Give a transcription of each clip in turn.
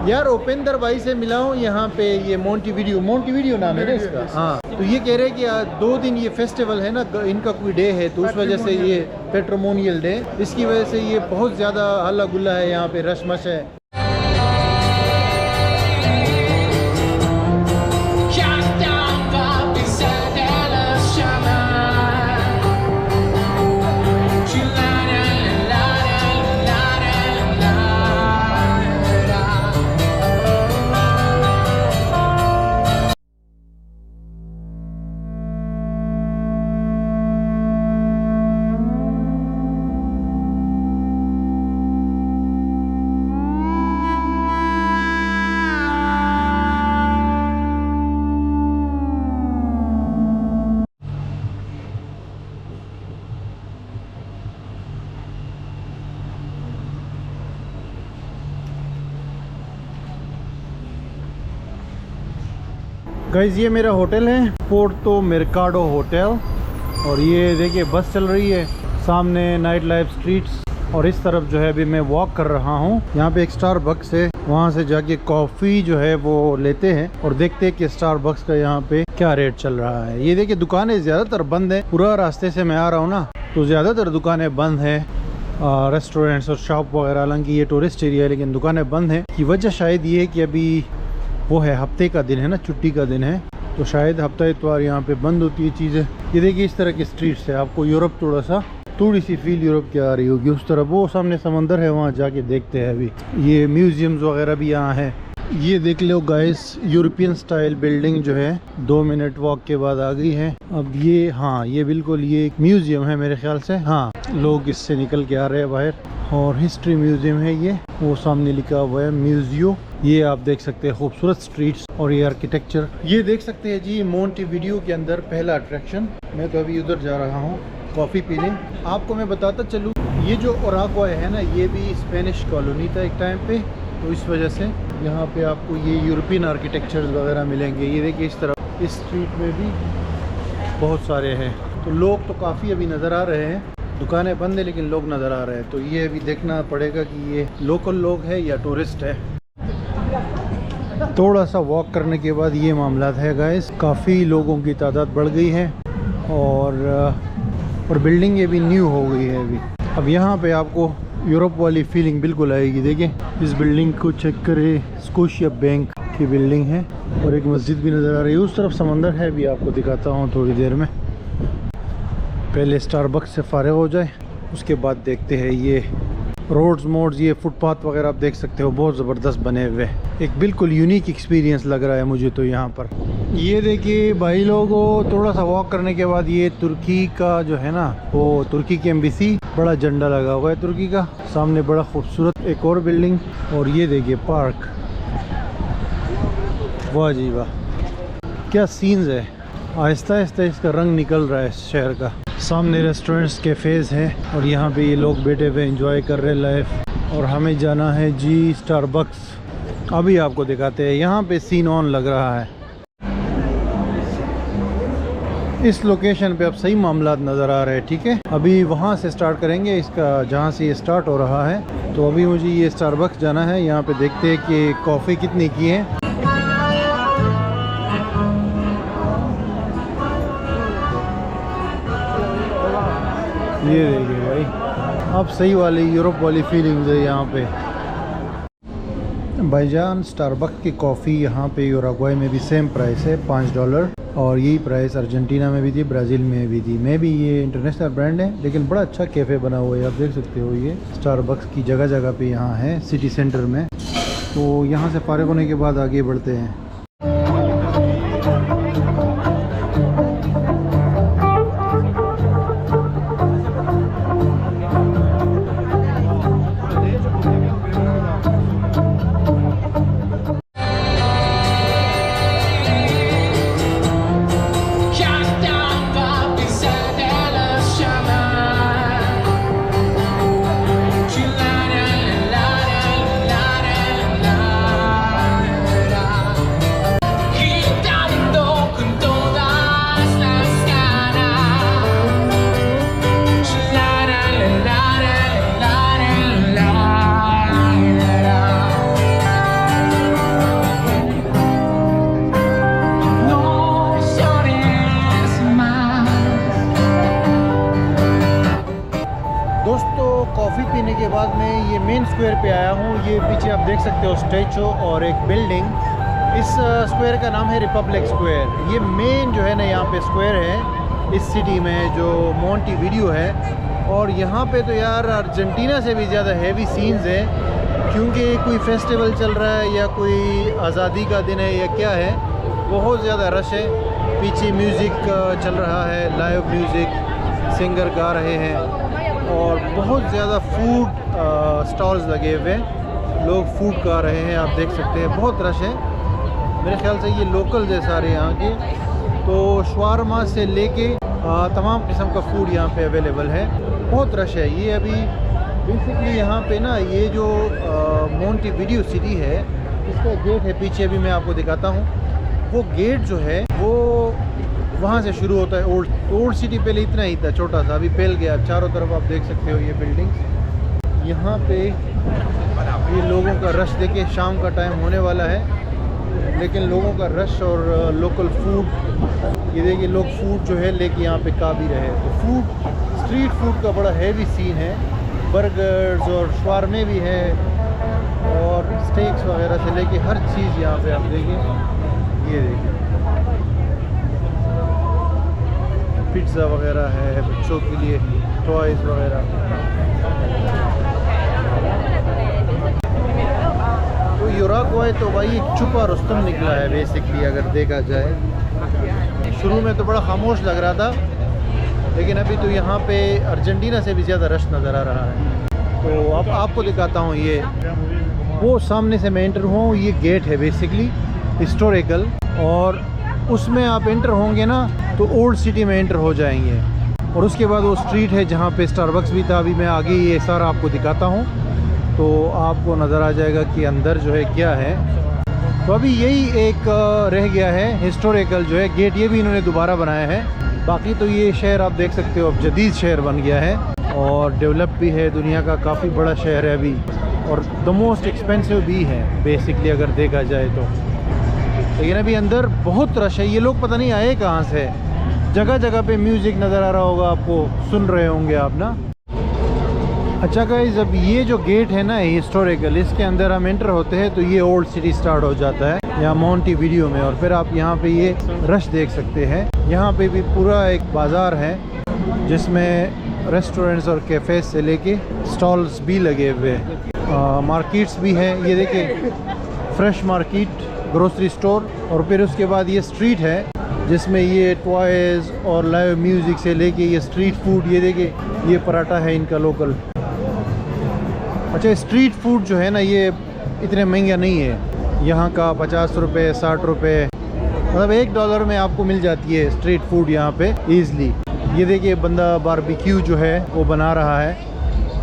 यार उपेंद्र भाई से मिला हूँ यहाँ पे, ये मोंटीवीडियो नाम है ना इसका। हाँ, तो ये कह रहे हैं कि 2 दिन ये फेस्टिवल है ना, इनका कोई डे है, तो उस वजह से ये पैट्रिमोनियल डे, इसकी वजह से ये बहुत ज़्यादा हल्ला गुल्ला है यहाँ पे, रशमश है। गाइस ये मेरा होटल है, पोर्टो मेरकाडो होटल, और ये देखिए बस चल रही है सामने, नाइट लाइफ स्ट्रीट्स, और इस तरफ जो है अभी मैं वॉक कर रहा हूँ। यहाँ पे एक स्टारबक्स है, वहाँ से जाके कॉफ़ी जो है वो लेते हैं और देखते हैं कि स्टारबक्स का यहाँ पे क्या रेट चल रहा है। ये देखिए दुकानें ज़्यादातर बंद है, पूरा रास्ते से मैं आ रहा हूँ ना, तो ज़्यादातर दुकानें बंद है, रेस्टोरेंट्स और शॉप वगैरह, हालांकि ये टूरिस्ट एरिया है लेकिन दुकानें बंद है। की वजह शायद ये है कि अभी वो है हफ्ते का दिन है ना, छुट्टी का दिन है, तो शायद हफ्ता इतवार यहाँ पे बंद होती है चीज़ें। ये देखिए इस तरह की स्ट्रीट्स है, आपको यूरोप थोड़ी सी फील यूरोप की आ रही होगी। उस तरफ वो सामने समंदर है, वहाँ जाके देखते हैं अभी। ये म्यूजियम्स वगैरह भी यहाँ है। ये देख लो गाइस, यूरोपियन स्टाइल बिल्डिंग जो है 2 मिनट वॉक के बाद आ गई है। अब ये, हाँ ये बिल्कुल ये एक म्यूजियम है मेरे ख्याल से, हाँ लोग इससे निकल के आ रहे हैं बाहर, और हिस्ट्री म्यूजियम है ये, वो सामने लिखा हुआ है म्यूजियो। ये आप देख सकते हैं खूबसूरत स्ट्रीट्स और ये आर्किटेक्चर। ये देख सकते हैं जी मोंटीवीडियो के अंदर पहला अट्रैक्शन। मैं तो अभी उधर जा रहा हूँ कॉफ़ी पीने। आपको मैं बताता चलूँ, ये जो ओराग्वाय है ना, ये भी स्पेनिश कॉलोनी था एक टाइम पे, तो इस वजह से यहाँ पे आपको ये यूरोपियन आर्किटेक्चर्स वगैरह मिलेंगे। ये देखिए इस तरफ इस स्ट्रीट में भी बहुत सारे हैं, तो लोग तो काफ़ी अभी नज़र आ रहे हैं, दुकानें बंद है लेकिन लोग नज़र आ रहे हैं। तो ये अभी देखना पड़ेगा कि ये लोकल लोग है या टूरिस्ट है। थोड़ा सा वॉक करने के बाद ये मामला है गाइस, काफ़ी लोगों की तादाद बढ़ गई है और बिल्डिंग ये भी न्यू हो गई है अभी। अब यहाँ पे आपको यूरोप वाली फीलिंग बिल्कुल आएगी। देखिए इस बिल्डिंग को चेक करें, स्कोशिया बैंक की बिल्डिंग है, और एक मस्जिद भी नज़र आ रही है। उस तरफ समंदर है, भी आपको दिखाता हूँ थोड़ी देर में। पहले स्टारबक्स से फारिग हो जाए, उसके बाद देखते हैं। ये रोड्स मोड्स, ये फुटपाथ वगैरह आप देख सकते हो, बहुत ज़बरदस्त बने हुए। एक बिल्कुल यूनिक एक्सपीरियंस लग रहा है मुझे तो यहाँ पर। ये देखिए भाई लोगों, थोड़ा सा वॉक करने के बाद ये तुर्की का जो है ना, वो तुर्की की एम्बेसी, बड़ा झंडा लगा हुआ है तुर्की का, सामने बड़ा खूबसूरत एक और बिल्डिंग, और ये देखिए पार्क। वाह जी वाह, क्या सीन्स है। आहिस्ता आहिस्ता इसका रंग निकल रहा है इस शहर का। सामने रेस्टोरेंट्स, कैफ़ेज़ हैं, और यहाँ पे ये लोग बैठे हुए एंजॉय कर रहे हैं लाइफ। और हमें जाना है जी स्टारबक्स, अभी आपको दिखाते हैं। यहाँ पे सीन ऑन लग रहा है इस लोकेशन पे। अब सही मामला नज़र आ रहे हैं, ठीक है। अभी वहाँ से स्टार्ट करेंगे इसका, जहाँ से ये स्टार्ट हो रहा है। तो अभी मुझे ये स्टारबक्स जाना है, यहाँ पे देखते हैं कि कॉफ़ी कितने की है। ये देखिए भाई, अब सही वाली यूरोप वाली फीलिंग है यहाँ पे। भाईजान स्टारबक्स की कॉफ़ी यहाँ पे यूरुग्वाई में भी सेम प्राइस है, $5, और यही प्राइस अर्जेंटीना में भी थी, ब्राज़ील में भी थी। मैं भी, ये इंटरनेशनल ब्रांड है लेकिन बड़ा अच्छा कैफ़े बना हुआ है, आप देख सकते हो। ये स्टारबक्स की जगह जगह पे यहाँ है सिटी सेंटर में। तो यहाँ से फारिग होने के बाद आगे बढ़ते हैं। स्क्वायर पे आया हूँ। ये पीछे आप देख सकते हो स्टैचू और एक बिल्डिंग। इस स्क्वायर का नाम है रिपब्लिक स्क्वायर। ये मेन जो है ना यहाँ पे स्क्वायर है इस सिटी में जो मोंटेविडियो है। और यहाँ पे तो यार अर्जेंटीना से भी ज़्यादा हैवी सीन्स है, क्योंकि कोई फेस्टिवल चल रहा है या कोई आज़ादी का दिन है या क्या है, बहुत ज़्यादा रश है। पीछे म्यूज़िक चल रहा है, लाइव म्यूज़िक, सिंगर गा रहे हैं और बहुत ज़्यादा फूड स्टॉल्स लगे हुए हैं, लोग फूड खा रहे हैं, आप देख सकते हैं। बहुत रश है, मेरे ख्याल से ये लोकल है सारे यहाँ के। तो शवारमा से लेके तमाम किस्म का फूड यहाँ पे अवेलेबल है। बहुत रश है। ये अभी बेसिकली यहाँ पे ना ये जो मोंटेविडियो सिटी है, इसका गेट है पीछे, अभी मैं आपको दिखाता हूँ। वो गेट जो है वो वहाँ से शुरू होता है। ओल्ड सिटी पहले इतना ही था, छोटा सा, अभी फैल गया। चारों तरफ आप देख सकते हो ये बिल्डिंग्स। यहाँ पे ये लोगों का रश देखिए, शाम का टाइम होने वाला है लेकिन लोगों का रश और लोकल फूड, ये देखिए लोग फूड जो है लेके यहाँ पे का भी रहे। तो फूड, स्ट्रीट फूड का बड़ा हैवी सीन है। बर्गर्स और शवारमे भी है और स्टेक्स वगैरह से लेके हर चीज़ यहाँ पे आप देखिए। ये देखिए पिज़्ज़ा वगैरह है बच्चों के लिए, टॉयज़ वगैरह। तो यूरुग्वे तो भाई एक छुपा रुस्तम निकला है बेसिकली, अगर देखा जाए। शुरू में तो बड़ा खामोश लग रहा था, लेकिन अभी तो यहाँ पे अर्जेंटीना से भी ज़्यादा रश नज़र आ रहा है। तो अब आपको दिखाता हूँ। ये वो सामने से मैं एंटर हुआ हूँ, ये गेट है बेसिकली हिस्टोरिकल, और उसमें आप एंटर होंगे ना तो ओल्ड सिटी में एंटर हो जाएंगे। और उसके बाद वो स्ट्रीट है जहाँ पे स्टारबक्स भी था। अभी मैं आगे ये सारा आपको दिखाता हूँ तो आपको नज़र आ जाएगा कि अंदर जो है क्या है। तो अभी यही एक रह गया है हिस्टोरिकल जो है गेट, ये भी इन्होंने दोबारा बनाया है। बाकी तो ये शहर आप देख सकते हो अब जदीद शहर बन गया है और डेवलप भी है, दुनिया का काफ़ी बड़ा शहर है अभी, और द मोस्ट एक्सपेंसिव भी है बेसिकली अगर देखा जाए तो। लेकिन अभी अंदर बहुत रश है। ये लोग पता नहीं आए कहाँ से। जगह जगह पे म्यूज़िक नज़र आ रहा होगा आपको, सुन रहे होंगे आप ना। अच्छा गाइस, अब ये जो गेट है ना हिस्टोरिकल, इसके अंदर हम एंटर होते हैं तो ये ओल्ड सिटी स्टार्ट हो जाता है यहाँ मोंटेविडियो में। और फिर आप यहाँ पे ये रश देख सकते हैं। यहाँ पे भी पूरा एक बाज़ार है जिसमें रेस्टोरेंट्स और कैफ़े से लेके स्टॉल्स भी लगे हुए हैं, मार्केट्स भी हैं। ये देखिए फ्रेश मार्केट, ग्रोसरी स्टोर, और फिर उसके बाद ये स्ट्रीट है जिसमें ये टॉयज़ और लाइव म्यूज़िक से लेके ये स्ट्रीट फूड। ये देखिए ये पराठा है इनका लोकल। अच्छा, स्ट्रीट फूड जो है ना ये इतने महंगा नहीं है। यहाँ का 50 रुपये 60 रुपये, मतलब $1 में आपको मिल जाती है स्ट्रीट फूड यहाँ पे ईज़िली। ये देखिए बंदा बारबेक्यू जो है वो बना रहा है,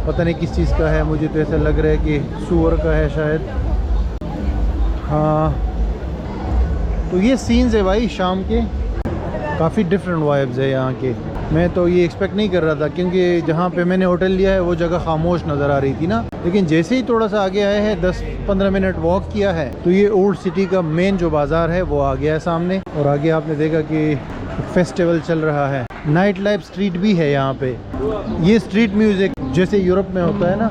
पता नहीं किस चीज़ का है, मुझे तो ऐसा लग रहा है कि सूअर का है शायद। हाँ, तो ये सीन्स है भाई शाम के, काफ़ी डिफरेंट वाइब्स है यहाँ के। मैं तो ये एक्सपेक्ट नहीं कर रहा था क्योंकि जहाँ पे मैंने होटल लिया है वो जगह खामोश नज़र आ रही थी ना। लेकिन जैसे ही थोड़ा सा आगे आए हैं, 10-15 मिनट वॉक किया है, तो ये ओल्ड सिटी का मेन जो बाज़ार है वो आ गया है सामने। और आगे आपने देखा कि फेस्टिवल चल रहा है। नाइट लाइफ स्ट्रीट भी है यहाँ पे। ये स्ट्रीट म्यूज़िक जैसे यूरोप में होता है ना,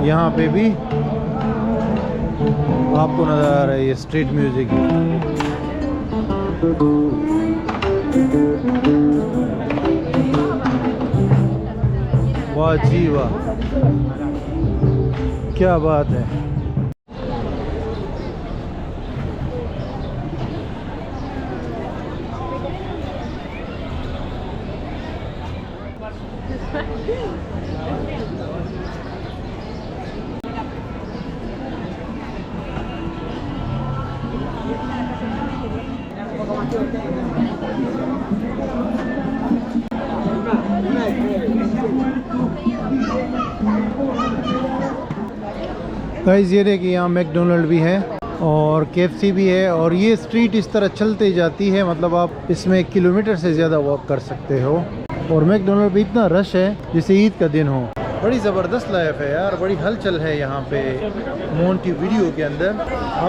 यहाँ पे भी आपको नज़र आ रहा है ये स्ट्रीट म्यूज़िक। वाह जी वाह, क्या बात है। गाइस ये देखिए यहाँ मैकडोनल्ड भी है और KFC भी है। और ये स्ट्रीट इस तरह चलते जाती है, मतलब आप इसमें किलोमीटर से ज़्यादा वॉक कर सकते हो। और मैकडोनल्ड भी इतना रश है जैसे ईद का दिन हो। बड़ी ज़बरदस्त लाइफ है यार, बड़ी हलचल है यहाँ पे मोंटेविडियो के अंदर।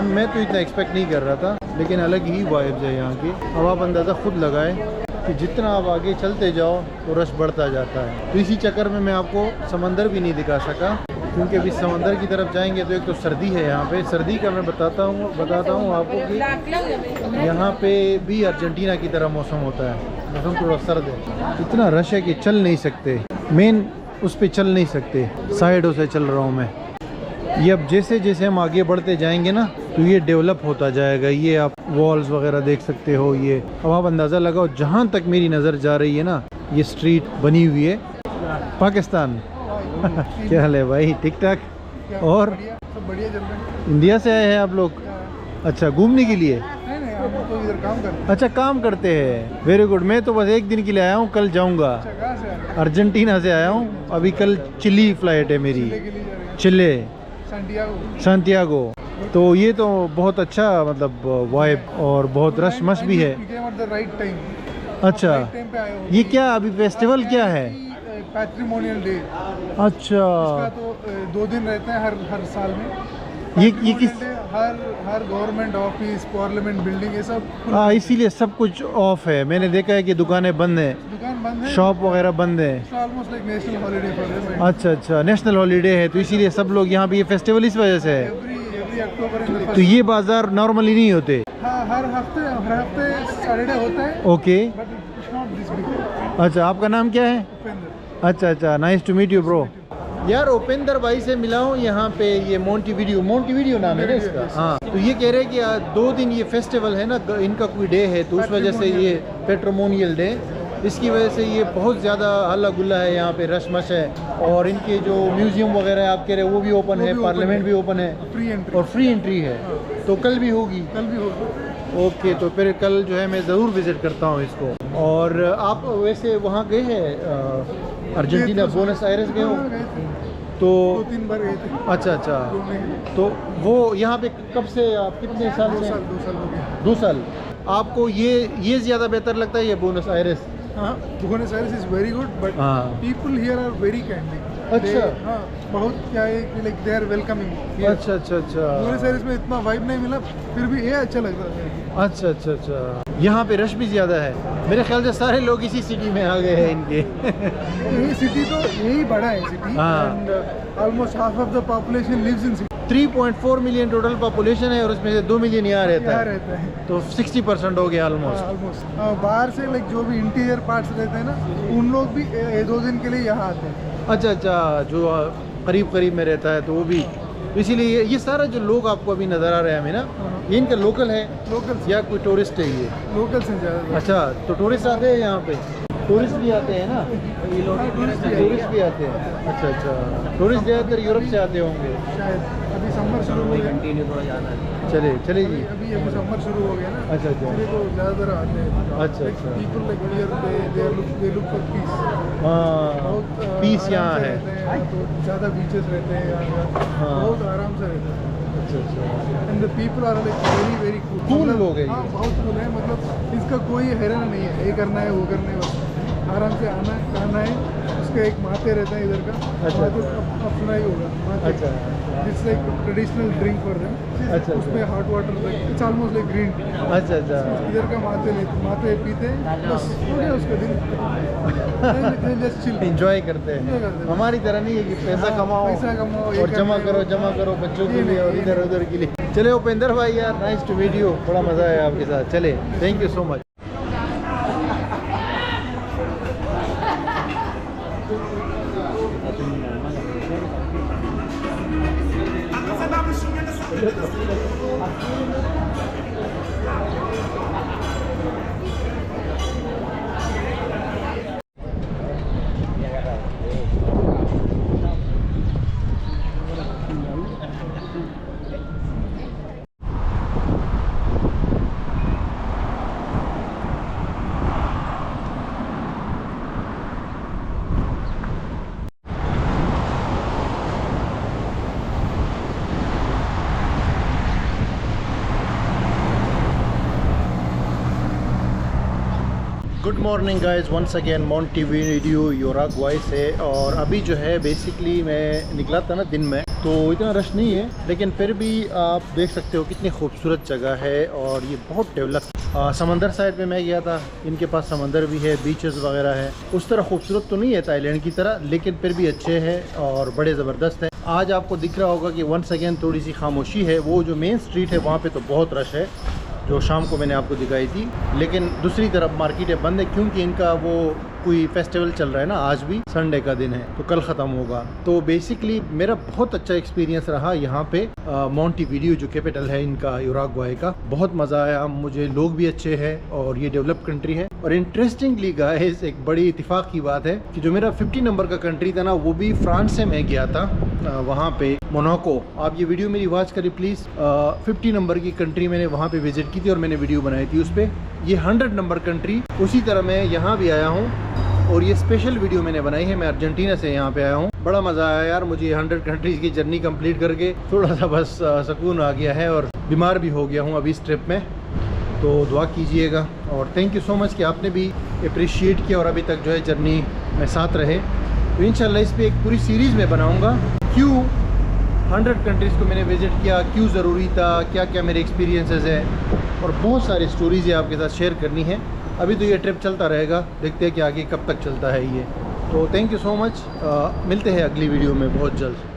मैं तो इतना एक्सपेक्ट नहीं कर रहा था, लेकिन अलग ही वाइब्स है यहाँ की। अब आप अंदाज़ा खुद लगाएं कि जितना आप आगे चलते जाओ तो रश बढ़ता जाता है। तो इसी चक्कर में मैं आपको समंदर भी नहीं दिखा सका क्योंकि अभी समंदर की तरफ जाएंगे तो एक तो सर्दी है यहाँ पे। सर्दी का मैं बताता हूँ आपको कि यहाँ पे भी अर्जेंटीना की तरह मौसम होता है। मौसम थोड़ा सर्द है, इतना रश है कि चल नहीं सकते, मेन उस पे चल नहीं सकते, साइडों से चल रहा हूँ मैं। ये अब जैसे जैसे हम आगे बढ़ते जाएंगे ना तो ये डेवलप होता जाएगा। ये आप वॉल्स वगैरह देख सकते हो। ये अब आप अंदाज़ा लगाओ, जहाँ तक मेरी नज़र जा रही है ना, ये स्ट्रीट बनी हुई है पाकिस्तान। क्या हाल है भाई? ठीक ठाक। और सब बढ़िया चल रहा है। इंडिया से आए हैं आप लोग? अच्छा, घूमने के लिए? नहीं हम तो इधर काम करते हैं। अच्छा, काम करते हैं। Very good. मैं तो बस एक दिन के लिए आया हूँ, कल जाऊँगा। कहाँ से आ रहे हैं? अर्जेंटीना से आया हूँ। अभी कल चिली फ्लाइट है मेरी, चिले के लिए जा रहे हैं। चिले सैंटियागो। सांटियागो। तो ये तो बहुत अच्छा मतलब वाइब और बहुत रश मश भी है। Right time. अच्छा, टाइम पे आए हो। ये क्या अभी फेस्टिवल क्या है? पैट्रिमोनियल डे। अच्छा, इसका तो 2 दिन रहते हैं हर साल में। ये किस? Patrimonial day, हर गवर्नमेंट ऑफिस, पार्लियामेंट बिल्डिंग, ये सब हाँ, इसीलिए सब कुछ ऑफ है। मैंने देखा है कि दुकानें बंद हैं, दुकान बंद है। शॉप वगैरह बंद है। Almost like national holiday for them. अच्छा अच्छा, नेशनल हॉलीडे है तो इसीलिए सब लोग यहाँ पे, ये फेस्टिवल इस वजह से है। एवरी अक्टूबर इन द तो ये बाजार नॉर्मली नहीं होते? हाँ, हर हफ्ते सैटरडे होता है। Okay. But it's not this big. अच्छा, आपका नाम क्या है? उपेंद्र। अच्छा अच्छा, nice to meet you bro. यार उपेंद्र भाई से मिला हूँ यहाँ पे। ये मोंटीवीडियो नाम है ना इसका? हाँ, तो ये कह रहे हैं कि 2 दिन ये फेस्टिवल है ना, इनका कोई डे है तो उस वजह से ये पैट्रिमोनियल डे, इसकी वजह से ये बहुत ज़्यादा हल्ला गुल्ला है यहाँ पे, रश मश है। और इनके जो म्यूजियम वगैरह आप कह रहे हैं वो भी ओपन है, पार्लियामेंट भी ओपन है फ्री एंट्री और फ्री एंट्री है। तो कल भी होगी? कल भी होगा। ओके, तो फिर कल जो है मैं ज़रूर विज़िट करता हूँ इसको। और आप वैसे वहाँ गए हैं अर्जेंटीना, बोनस आयरस गए हो? तो 2-3 बार गए थे। अच्छा अच्छा, घूमने के लिए। तो वो यहाँ पे कब से, आप कितने साल 2 से? साल 2 साल हो गए। 2 साल। आपको ये ज़्यादा बेहतर लगता है या बोनस आयरस? हाँ, Buenos Aires is very good but हाँ। People here are very kindly. अच्छा। हाँ, बहुत क्या है कि लाइक दे आर वेलकमिंग। अच्छा अच्छा अच्छा बुएनोस आयर्स में इतना वाइब नहीं मिला, फिर भी ये अच्छा लग रहा है। अच्छा अच्छा अच्छा। यहाँ पे रश भी ज़्यादा है मेरे ख्याल से। सारे लोग इसी सिटी में आ गए हैं इनके। यही सिटी तो यही बड़ा है सिटी हाँ। And almost half of the population lives in city. 3.4 million total population है और उसमें से 2 मिलियन यहाँ रहता यहाँ है, रहता है तो 60% हो गया ऑलमोस्ट। ऑलमोस्ट। बाहर से लाइक जो भी इंटीरियर पार्ट्स रहते हैं ना, उन लोग भी 2 दिन के लिए यहाँ आते हैं। अच्छा अच्छा, जो करीब करीब में रहता है तो वो भी, इसीलिए ये सारा जो लोग आपको अभी नज़र आ रहे हैं हमें ना, ये इनका लोकल है लोकल या कोई टूरिस्ट है ये? लोकल से ज़्यादा। अच्छा, तो टूरिस्ट आते हैं यहाँ पे? टूरिस्ट भी आते हैं ना? टूरिस्ट भी आते हैं। अच्छा अच्छा, टूरिस्ट ज़्यादातर यूरोप से आते होंगे शायद। अभी समर शुरू हो गया। चले चले जी। अभी समर शुरू हो गया ना। अच्छा अच्छा। इसलिए तो ज़्यादातर आते हैं। अच्छा अच्छा। People like here they look for piece. हाँ, बहुत पीस आराम यहाँ से है। रहते हैं, तो ज़्यादा बीचेस रहते हैं यहाँ। हाँ। बहुत आराम से रहते हैं अच्छा अच्छा। And the people are like very Cool लोग हैं ये। हाँ, बहुत कूल है। मतलब इसका कोई हैरान नहीं है, ये करना है वो करना है, बस आराम से आना है, खाना है। उसका एक माते रहता है इधर का। अच्छा। माते अब सुना ही होगा माते। अच्छा it's like traditional drink for them. अच्छा। उसमें hot water, it's almost like green tea. अच्छा अच्छा। इधर का माते पीते हैं, बस हो गया उसका दिन। जस्ट चिल इंजॉय करते Enjoy हैं। करते हैं। हमारी तरह नहीं है कि पैसा हाँ, पैसा कमाओ, ये और जमा करते करो रहो। बच्चों के ये लिए और नहीं, इधर उधर के लिए। चले उपेंद्र भाई यार, नाइस टू मीट यू, बड़ा मज़ा आया आपके साथ। चले, thank you so much. Good morning guys, once again Montevideo Uruguay से। और अभी जो है बेसिकली मैं निकला था ना दिन में, तो इतना रश नहीं है, लेकिन फिर भी आप देख सकते हो कितनी खूबसूरत जगह है और ये बहुत डेवलप। समंदर साइड में मैं गया था, इनके पास समंदर भी है, बीचेस वगैरह है। उस तरह खूबसूरत तो नहीं है थाईलैंड की तरह, लेकिन फिर भी अच्छे हैं और बड़े ज़बरदस्त हैं। आज आपको दिख रहा होगा कि वंस अगेन थोड़ी सी खामोशी है। वो जो मेन स्ट्रीट है वहाँ पे तो बहुत रश है, जो शाम को मैंने आपको दिखाई थी। लेकिन दूसरी तरफ मार्केटें बंद है क्योंकि इनका वो कोई फेस्टिवल चल रहा है ना। आज भी संडे का दिन है तो कल ख़त्म होगा। तो बेसिकली मेरा बहुत अच्छा एक्सपीरियंस रहा यहाँ पे मोंटेविडियो जो कैपिटल है इनका यूरुग्वाई का। बहुत मज़ा आया मुझे, लोग भी अच्छे हैं और ये डेवलप कंट्री है। और इंटरेस्टिंगली गाइस एक बड़ी इत्तेफाक की बात है कि जो मेरा 50 नंबर का कंट्री था ना वो भी फ्रांस से मैं गया था वहाँ पे मोनाको। आप ये वीडियो मेरी वॉच करिए प्लीज़। 50 नंबर की कंट्री मैंने वहाँ पे विजिट की थी और मैंने वीडियो बनाई थी उस पर। ये 100 नंबर कंट्री। उसी तरह मैं यहाँ भी आया हूँ और ये स्पेशल वीडियो मैंने बनाई है। मैं अर्जेंटीना से यहाँ पे आया हूँ। बड़ा मज़ा आया यार मुझे 100 कंट्रीज़ की जर्नी कंप्लीट करके। थोड़ा सा बस सुकून आ गया है और बीमार भी हो गया हूँ अभी इस ट्रिप में। तो दुआ कीजिएगा और थैंक यू सो मच कि आपने भी अप्रिशिएट किया और अभी तक जो है जर्नी में साथ रहे। तो इंशाल्लाह इस पर एक पूरी सीरीज़ में बनाऊँगा क्यों 100 कंट्रीज़ को मैंने विज़िट किया, क्यों ज़रूरी था, क्या क्या मेरे एक्सपीरियंसेस हैं और बहुत सारी स्टोरीज़ आपके साथ शेयर करनी है। अभी तो ये ट्रिप चलता रहेगा, देखते हैं कि आगे कब तक चलता है ये। तो थैंक यू सो मच। मिलते हैं अगली वीडियो में बहुत जल्द।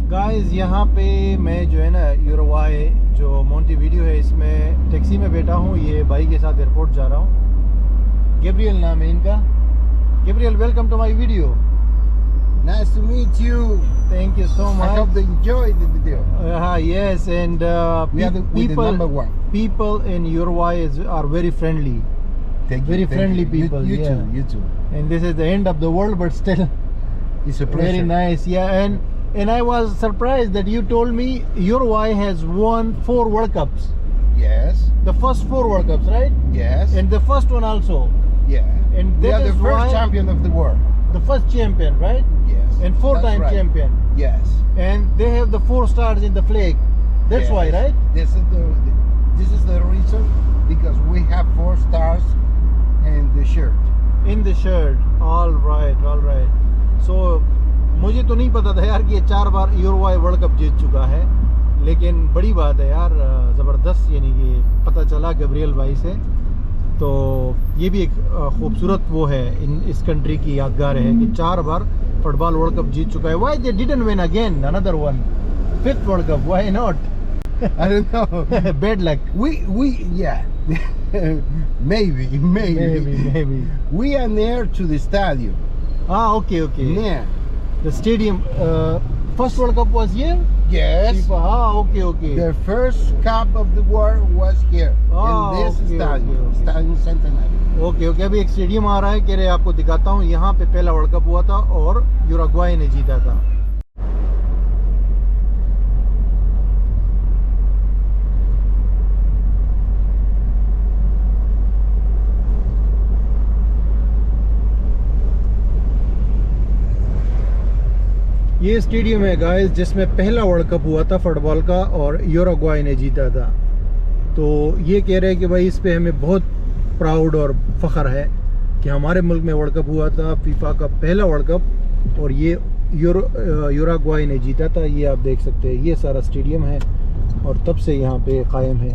गाइस यहाँ पे मैं जो है ना यूरुग्वाई जो मोंटेविडियो है इसमें टैक्सी में बैठा हूँ। ये भाई के साथ एयरपोर्ट जा रहा हूँ। गैब्रियल नाम है इनका। Gabriel, welcome to my video. Nice to meet you. Thank you so much. I hope they enjoy the video. Yes, and We are the number one. people in Uruguay are very friendly. Thank you. Very friendly you. people, You yeah. too. You too. And this is the end of the world, but still It's a pleasure. very nice. Yeah, and I was surprised that you told me Uruguay has won 4 World Cups. Yes. The first 4 World Cups, right? Yes. And the first one also. Yeah. And We that are the is first why champion of the world. the first champion, right? Yes. And 4-time That's right. champion. Yes. And they have the 4 stars in the flag. That's Yes. why, right? This is the reason because we have 4 stars in the shirt. In the shirt. All right, all right. So मुझे तो नहीं पता था यार कि ये 4 बार यूरुग्वाई world cup जीत चुका है, लेकिन बड़ी बात है यार, ज़बरदस्त। यानी कि पता चला गैब्रियल भाई से। तो ये भी एक खूबसूरत वो है इस कंट्री की यादगार है कि 4 बार फुटबॉल वर्ल्ड कप जीत चुका है। Why they didn't win again another one, 5th World Cup? Why not? I don't know. Bad luck. Yeah. Maybe. We are near to the stadium. Okay. Near. The stadium. First World Cup was here. Yes. Okay. The first cup of the world was here in this stadium, Stadium Centenario. Okay. अभी एक stadium आ रहा है, कह रहे आपको दिखाता हूँ। यहाँ पे पहला वर्ल्ड कप हुआ था और यूरुग्वाई ने जीता था। ये स्टेडियम है गाइस जिसमें पहला वर्ल्ड कप हुआ था फुटबॉल का और यूरुग्वाई ने जीता था। तो ये कह रहे हैं कि भाई इस पे हमें बहुत प्राउड और फ़ख्र है कि हमारे मुल्क में वर्ल्ड कप हुआ था, फीफा का पहला वर्ल्ड कप, और ये यूरुग्वाई ने जीता था। ये आप देख सकते हैं, ये सारा स्टेडियम है और तब से यहाँ पे कायम है।